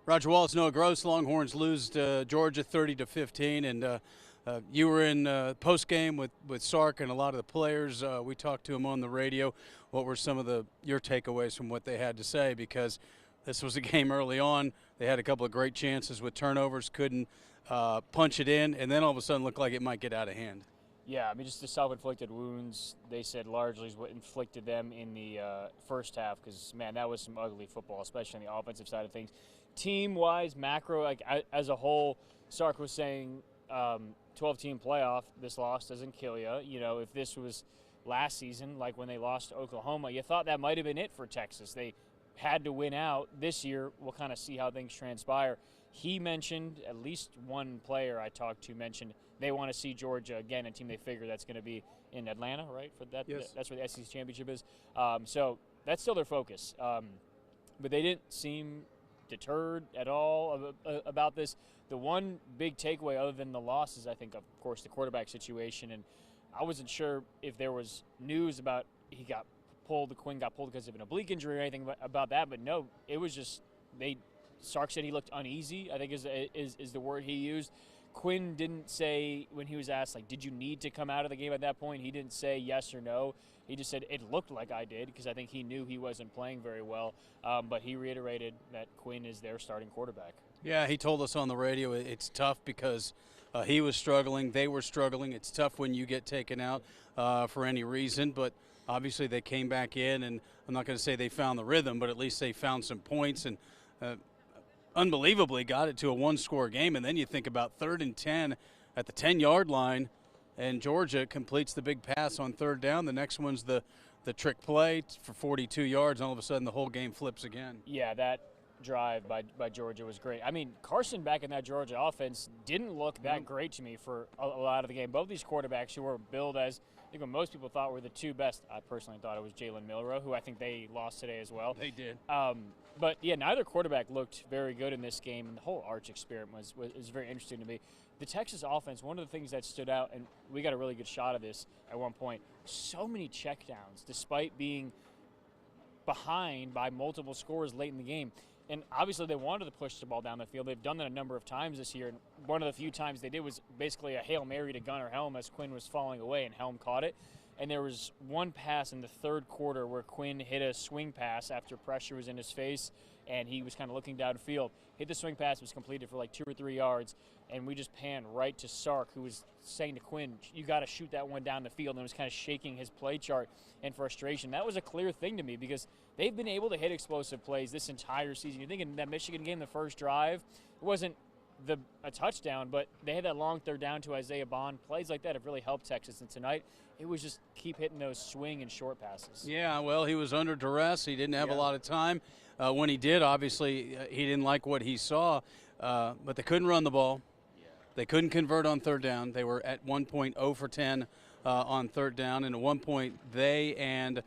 Roger, Wallace, Noah Gross. Longhorns lose to Georgia 30-15, and you were in post game with Sark and a lot of the players. We talked to them on the radio. What were some of your takeaways from what they had to say? Because this was a game early on. They had a couple of great chances with turnovers, couldn't punch it in, and then all of a sudden looked like it might get out of hand. Yeah, I mean, just the self-inflicted wounds, they said largely is what inflicted them in the first half because, man, that was some ugly football, especially on the offensive side of things. Team-wise, macro, like as a whole, Sark was saying 12-team playoff, this loss doesn't kill you. You know, if this was last season, like when they lost to Oklahoma, you thought that might have been it for Texas. They had to win out. This year, we'll kind of see how things transpire. He mentioned, at least one player I talked to mentioned, they want to see Georgia again, a team they figure that's going to be in Atlanta, right? For that, yes. That's where the SEC championship is. So that's still their focus. But they didn't seem deterred at all about this. The one big takeaway, other than the losses, I think, of course, the quarterback situation. And I wasn't sure if there was news about Quinn got pulled because of an oblique injury or anything about that. But no, it was just Sark said he looked uneasy, I think is the word he used. Quinn didn't say, when he was asked, like, did you need to come out of the game at that point? He didn't say yes or no. He just said it looked like I did because I think he knew he wasn't playing very well. But he reiterated that Quinn is their starting quarterback. Yeah, he told us on the radio it's tough because he was struggling, they were struggling. It's tough when you get taken out for any reason, but obviously they came back in, and I'm not going to say they found the rhythm, but at least they found some points and unbelievably got it to a one-score game. And then you think about 3rd and 10 at the 10-yard line, and Georgia completes the big pass on 3rd down. The next one's the trick play for 42 yards, and all of a sudden the whole game flips again. Yeah, that drive by Georgia was great. I mean, Carson back in that Georgia offense didn't look that great to me for a lot of the game. Both these quarterbacks who were billed as, I think what most people thought were the two best, I personally thought it was Jalen Milroe, who I think they lost today as well. They did. But, yeah, neither quarterback looked very good in this game, and the whole Arch experiment was very interesting to me. The Texas offense, one of the things that stood out, and we got a really good shot of this at one point, so many checkdowns despite being behind by multiple scores late in the game. And obviously they wanted to push the ball down the field. They've done that a number of times this year, and one of the few times they did was basically a Hail Mary to Gunnar Helm as Quinn was falling away, and Helm caught it. And there was one pass in the 3rd quarter where Quinn hit a swing pass after pressure was in his face, and he was kind of looking downfield. Hit the swing pass, was completed for like 2 or 3 yards, and we just panned right to Sark, who was saying to Quinn, you got to shoot that one down the field, and was kind of shaking his play chart in frustration. That was a clear thing to me because they've been able to hit explosive plays this entire season. You're thinking that Michigan game, the first drive, it wasn't a touchdown, but they had that long 3rd down to Isaiah Bond. Plays like that have really helped Texas, and tonight it was just keep hitting those swing and short passes. Yeah, well, he was under duress. He didn't have a lot of time. When he did, obviously, he didn't like what he saw, but they couldn't run the ball. Yeah. They couldn't convert on 3rd down. They were at one point 0 for 10 on 3rd down, and at one point they and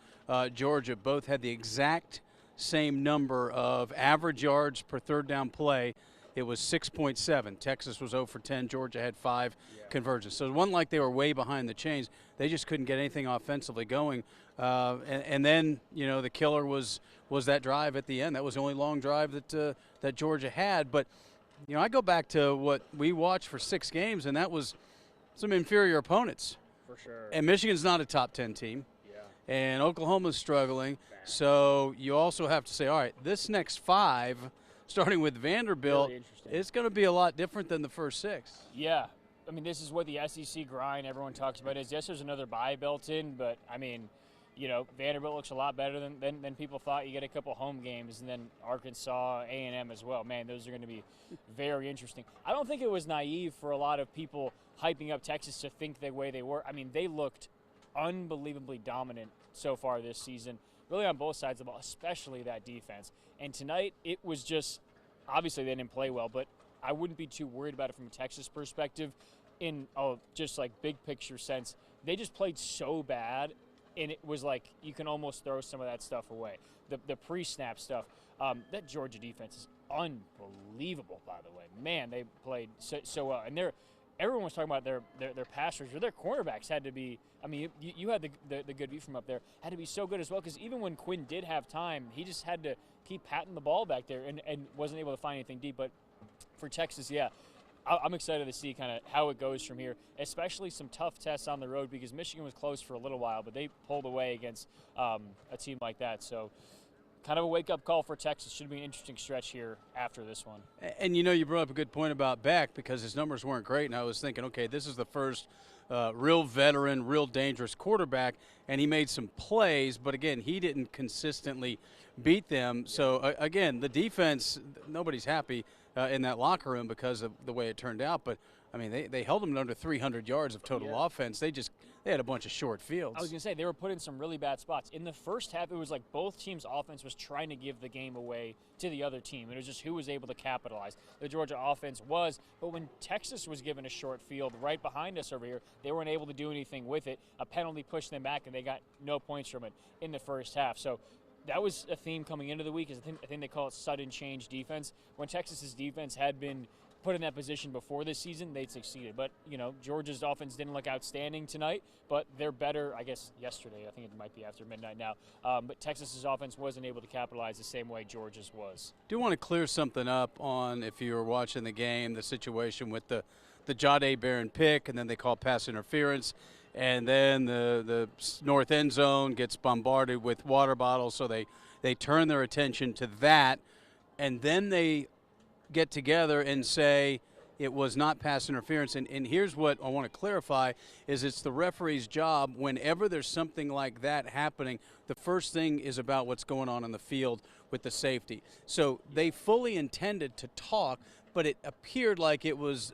Georgia both had the exact same number of average yards per 3rd down play. It was 6.7. Texas was 0 for 10. Georgia had 5 conversions. So it wasn't like they were way behind the chains. They just couldn't get anything offensively going. And then, you know, the killer was that drive at the end. That was the only long drive that Georgia had. But, you know, I go back to what we watched for 6 games, and that was some inferior opponents. For sure. And Michigan's not a top 10 team. Yeah. And Oklahoma's struggling. So you also have to say, all right, this next 5 – starting with Vanderbilt, really it's going to be a lot different than the first 6. Yeah. I mean, this is what the SEC grind everyone talks about is, yes, there's another bye built in, but, I mean, you know, Vanderbilt looks a lot better than people thought. You get a couple home games, and then Arkansas, A&M as well. Man, those are going to be very interesting. I don't think it was naive for a lot of people hyping up Texas to think the way they were. I mean, they looked unbelievably dominant so far this season, really on both sides of the ball, especially that defense. And tonight, it was just, obviously they didn't play well, but I wouldn't be too worried about it from a Texas perspective in just like big picture sense. They just played so bad, and it was like you can almost throw some of that stuff away. The pre-snap stuff, that Georgia defense is unbelievable, by the way. Man, they played so well. And everyone was talking about their pass rush, or their cornerbacks had to be. I mean, you had the good view from up there. Had to be so good as well, because even when Quinn did have time, he just had to keep patting the ball back there and wasn't able to find anything deep. But for Texas, yeah, I'm excited to see kind of how it goes from here, especially some tough tests on the road because Michigan was close for a little while, but they pulled away against a team like that. So kind of a wake-up call for Texas. Should be an interesting stretch here after this one. And you brought up a good point about Beck because his numbers weren't great, and I was thinking, okay, this is the first real veteran, real dangerous quarterback, and he made some plays, but again, he didn't consistently beat them. So again, the defense, nobody's happy in that locker room because of the way it turned out, but I mean, they held them to under 300 yards of total offense. They had a bunch of short fields. I was going to say, they were put in some really bad spots. In the first half, it was like both teams' offense was trying to give the game away to the other team. It was just who was able to capitalize. The Georgia offense was, but when Texas was given a short field right behind us over here, they weren't able to do anything with it. A penalty pushed them back, and they got no points from it in the first half. So that was a theme coming into the week. I think they call it sudden change defense. When Texas's defense had been put in that position before this season, they'd succeeded. But, Georgia's offense didn't look outstanding tonight, but they're better, I guess, yesterday. I think it might be after midnight now. But Texas's offense wasn't able to capitalize the same way Georgia's was. Do want to clear something up on, if you were watching the game, the situation with the Jahdae Barron pick, and then they call pass interference, and then the north end zone gets bombarded with water bottles, so they turn their attention to that, and then they get together and say it was not pass interference. And here's what I want to clarify is it's the referee's job whenever there's something like that happening, the first thing is about what's going on the field with the safety. So they fully intended to talk, but it appeared like it was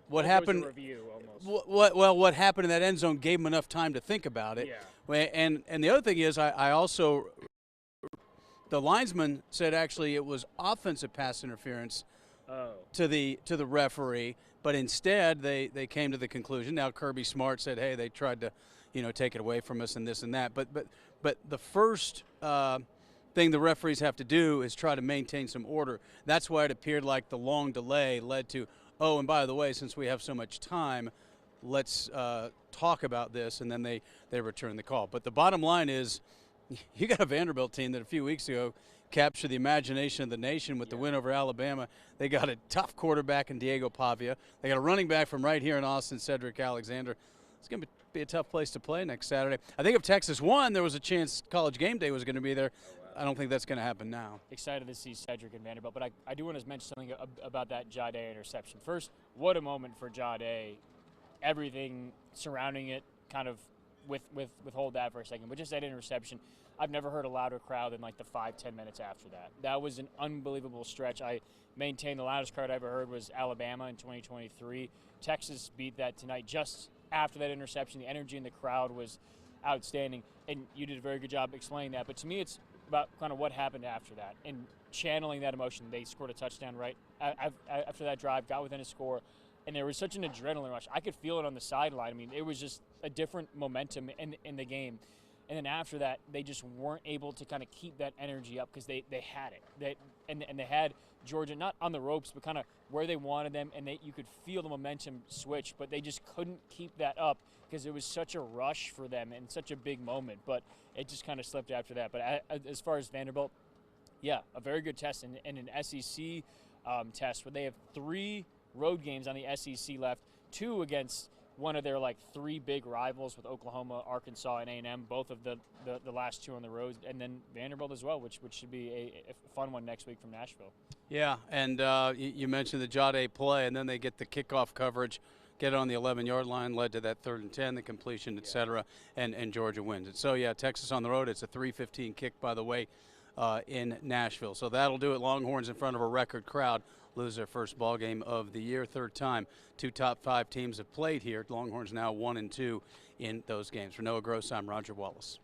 what happened. A review, almost. What happened in that end zone gave them enough time to think about it. Yeah. And the other thing is I also – the linesman said actually it was offensive pass interference to the referee, but instead they came to the conclusion. Now Kirby Smart said, hey, they tried to, take it away from us and this and that. But the first thing the referees have to do is try to maintain some order. That's why it appeared like the long delay led to, oh, and by the way, since we have so much time, let's talk about this, and then they return the call. But the bottom line is, you got a Vanderbilt team that a few weeks ago captured the imagination of the nation with the win over Alabama. They got a tough quarterback in Diego Pavia. They got a running back from right here in Austin, Cedric Alexander. It's going to be a tough place to play next Saturday. I think if Texas won, there was a chance College Game Day was going to be there. I don't think that's going to happen now. Excited to see Cedric and Vanderbilt, but I do want to mention something about that Jahdae interception. First, what a moment for Jahdae. Everything surrounding it kind of withhold that for a second, but just that interception, I've never heard a louder crowd than like the 5-10 minutes after that. That was an unbelievable stretch. I maintain the loudest crowd I ever heard was Alabama in 2023. Texas beat that tonight just after that interception. The energy in the crowd was outstanding, and you did a very good job explaining that. But to me, it's about kind of what happened after that and channeling that emotion. They scored a touchdown right after that drive, got within a score, and there was such an adrenaline rush. I could feel it on the sideline. I mean, it was just a different momentum in the game. And then after that, they just weren't able to kind of keep that energy up because they had it. They had Georgia not on the ropes, but kind of where they wanted them, and you could feel the momentum switch, but they just couldn't keep that up because it was such a rush for them and such a big moment. But it just kind of slipped after that. But as far as Vanderbilt, yeah, a very good test and an SEC test where they have 3 road games on the SEC left, 2 against one of their like 3 big rivals with Oklahoma, Arkansas, and A&M, both of the last 2 on the road, and then Vanderbilt as well, which should be a fun one next week from Nashville. Yeah, and you mentioned the Jahdae play, and then they get the kickoff coverage, get it on the 11-yard line, led to that 3rd and 10, the completion, et cetera, and Georgia wins it. So, yeah, Texas on the road. It's a 3:15 kick, by the way, in Nashville. So that'll do it. Longhorns in front of a record crowd lose their first ball game of the year, 3rd time 2 top 5 teams have played here. Longhorns now 1-2 in those games. For Noah Gross, I'm Roger Wallace.